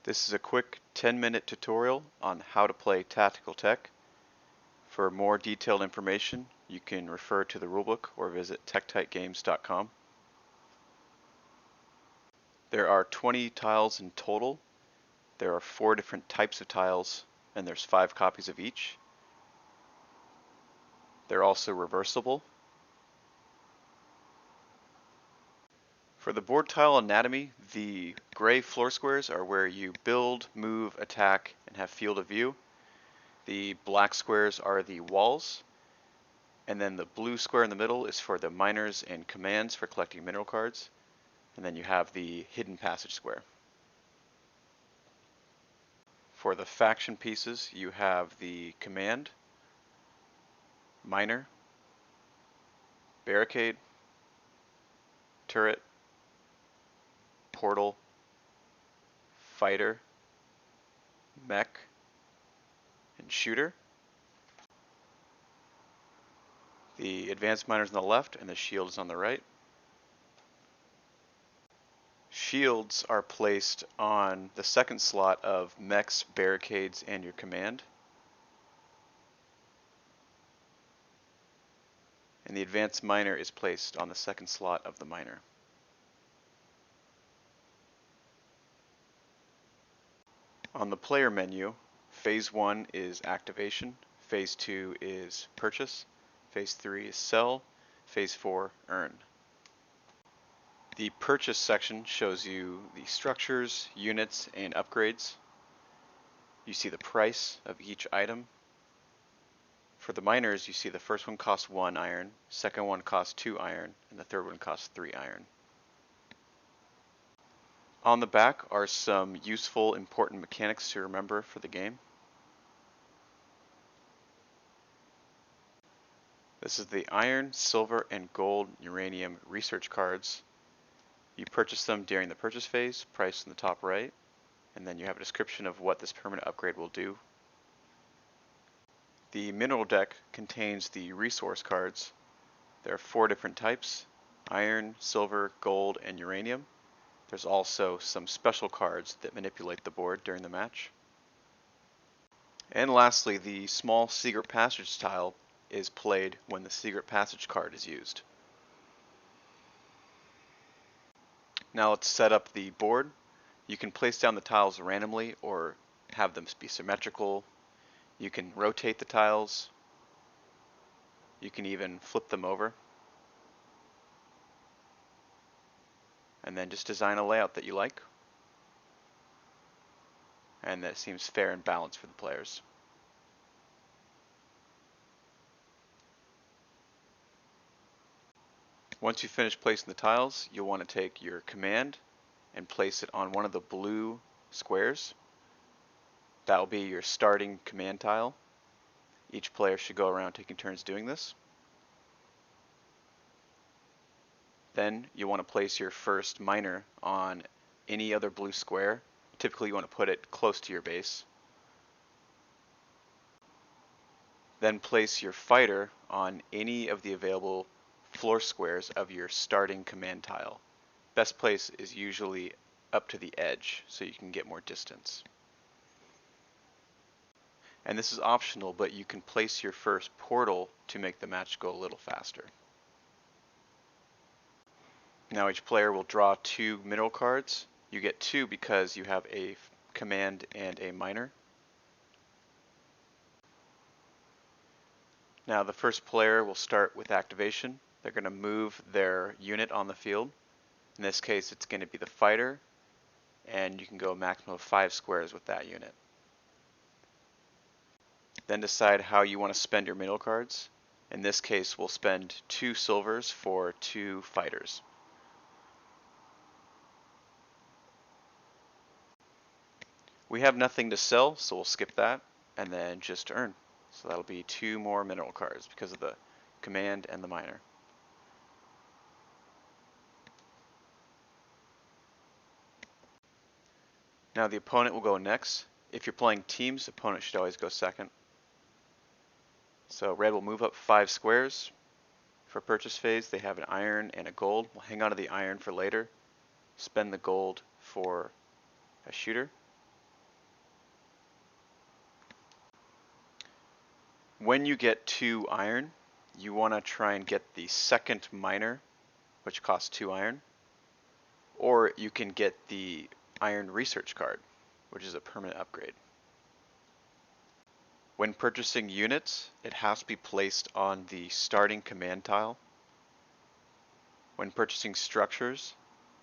This is a quick 10-minute tutorial on how to play Tactical Tech. For more detailed information, you can refer to the rulebook or visit tektitegames.com. There are 20 tiles in total. There are 4 different types of tiles, and there's 5 copies of each. They're also reversible. For the board tile anatomy, the gray floor squares are where you build, move, attack, and have field of view. The black squares are the walls, and then the blue square in the middle is for the miners and commands for collecting mineral cards, and then you have the hidden passage square. For the faction pieces, you have the command, miner, barricade, turret, portal, fighter, mech, and shooter. The advanced miner is on the left and the shield is on the right. Shields are placed on the second slot of mechs, barricades, and your command. And the advanced miner is placed on the second slot of the miner. On the player menu, phase 1 is activation, phase 2 is purchase, phase 3 is sell, phase 4 earn. The purchase section shows you the structures, units, and upgrades. You see the price of each item. For the miners, you see the first one costs 1 iron, second one costs 2 iron, and the third one costs 3 iron. On the back are some useful, important mechanics to remember for the game. This is the iron, silver, and gold uranium research cards. You purchase them during the purchase phase, priced in the top right, and then you have a description of what this permanent upgrade will do. The mineral deck contains the resource cards. There are 4 different types: iron, silver, gold, and uranium. There's also some special cards that manipulate the board during the match. And lastly, the small secret passage tile is played when the secret passage card is used. Now let's set up the board. You can place down the tiles randomly or have them be symmetrical. You can rotate the tiles. You can even flip them over. And then just design a layout that you like and that seems fair and balanced for the players. Once you finish placing the tiles, you'll want to take your command and place it on one of the blue squares. That will be your starting command tile. Each player should go around taking turns doing this. Then you want to place your first miner on any other blue square. Typically you want to put it close to your base. Then place your fighter on any of the available floor squares of your starting command tile. Best place is usually up to the edge so you can get more distance. And this is optional, but you can place your first portal to make the match go a little faster. Now each player will draw 2 mineral cards. You get 2 because you have a command and a miner. Now the first player will start with activation. They're going to move their unit on the field. In this case it's going to be the fighter, and you can go a maximum of 5 squares with that unit. Then decide how you want to spend your mineral cards. In this case we'll spend 2 silvers for 2 fighters. We have nothing to sell, so we'll skip that and then just earn. So that'll be 2 more mineral cards because of the command and the miner. Now the opponent will go next. If you're playing teams, the opponent should always go second. So red will move up 5 squares. For purchase phase, they have an iron and a gold. We'll hang on to the iron for later. Spend the gold for a shooter. When you get 2 iron, you want to try and get the second miner, which costs 2 iron, or you can get the iron research card, which is a permanent upgrade. When purchasing units, it has to be placed on the starting command tile. When purchasing structures,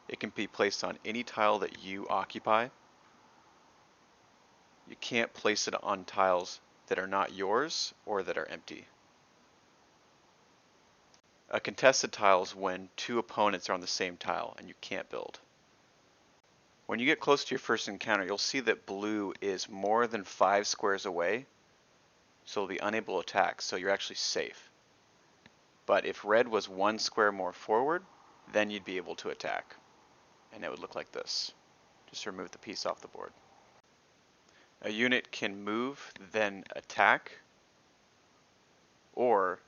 it can be placed on any tile that you occupy. You can't place it on tiles that are not yours or that are empty. A contested tile is when 2 opponents are on the same tile and you can't build. When you get close to your first encounter, you'll see that blue is more than 5 squares away, so it'll be unable to attack, so you're actually safe. But if red was 1 square more forward, then you'd be able to attack. And it would look like this. Just remove the piece off the board. A unit can move, then attack, or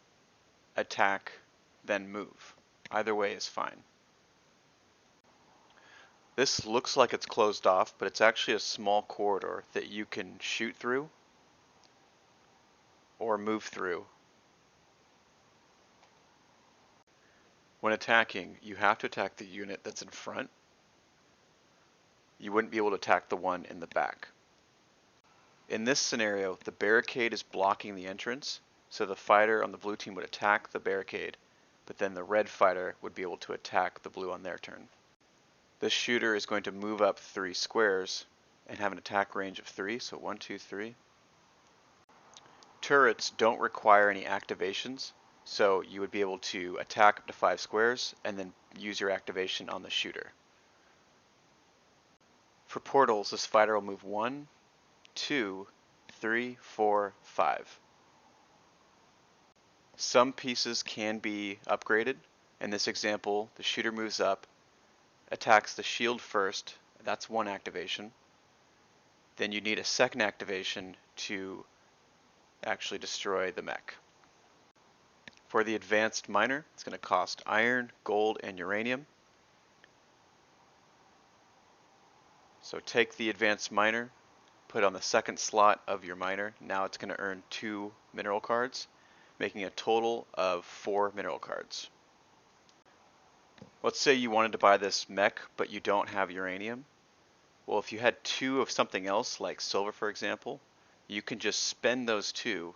attack, then move. Either way is fine. This looks like it's closed off, but it's actually a small corridor that you can shoot through or move through. When attacking, you have to attack the unit that's in front. You wouldn't be able to attack the one in the back. In this scenario, the barricade is blocking the entrance, so the fighter on the blue team would attack the barricade, but then the red fighter would be able to attack the blue on their turn. This shooter is going to move up 3 squares and have an attack range of 3, so 1, 2, 3. Turrets don't require any activations, so you would be able to attack up to 5 squares and then use your activation on the shooter. For portals, this fighter will move 1, 2, 3, 4, 5. Some pieces can be upgraded. In this example, the shooter moves up, attacks the shield first, that's 1 activation. Then you need a second activation to actually destroy the mech. For the advanced miner, it's going to cost iron, gold, and uranium. So take the advanced miner, put it on the second slot of your miner. Now it's going to earn 2 mineral cards, making a total of 4 mineral cards. Let's say you wanted to buy this mech, but you don't have uranium. Well, if you had 2 of something else, like silver for example, you can just spend those 2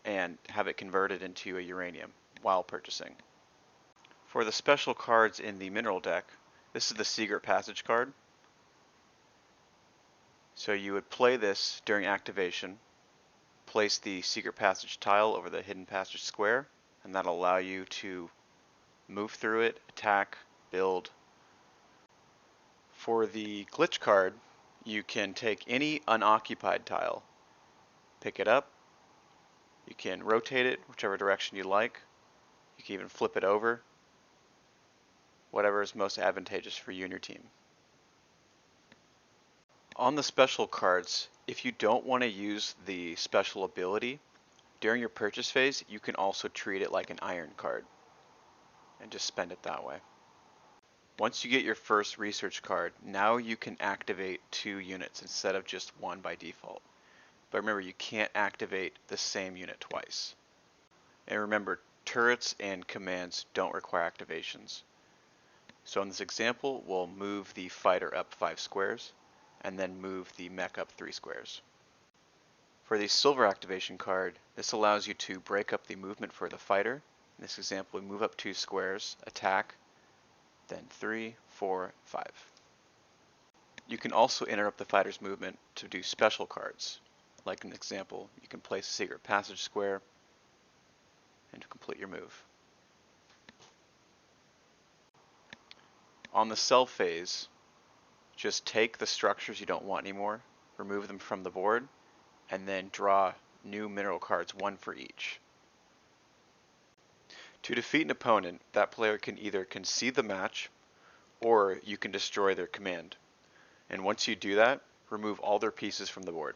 and have it converted into a uranium while purchasing. For the special cards in the mineral deck, this is the secret passage card. So you would play this during activation, place the secret passage tile over the hidden passage square, and that'll allow you to move through it, attack, build. For the glitch card, you can take any unoccupied tile, pick it up, you can rotate it whichever direction you like, you can even flip it over, whatever is most advantageous for you and your team. On the special cards, if you don't want to use the special ability, during your purchase phase, you can also treat it like an iron card and just spend it that way. Once you get your first research card, now you can activate 2 units instead of just 1 by default. But remember, you can't activate the same unit twice. And remember, turrets and commands don't require activations. So in this example, we'll move the fighter up 5 squares, and then move the mech up 3 squares. For the silver activation card, this allows you to break up the movement for the fighter. In this example, we move up 2 squares, attack, then 3, 4, 5. You can also interrupt the fighter's movement to do special cards. Like an example, you can place a secret passage square and to complete your move. On the sell phase, just take the structures you don't want anymore, remove them from the board, and then draw new mineral cards, 1 for each. To defeat an opponent, that player can either concede the match, or you can destroy their command. And once you do that, remove all their pieces from the board.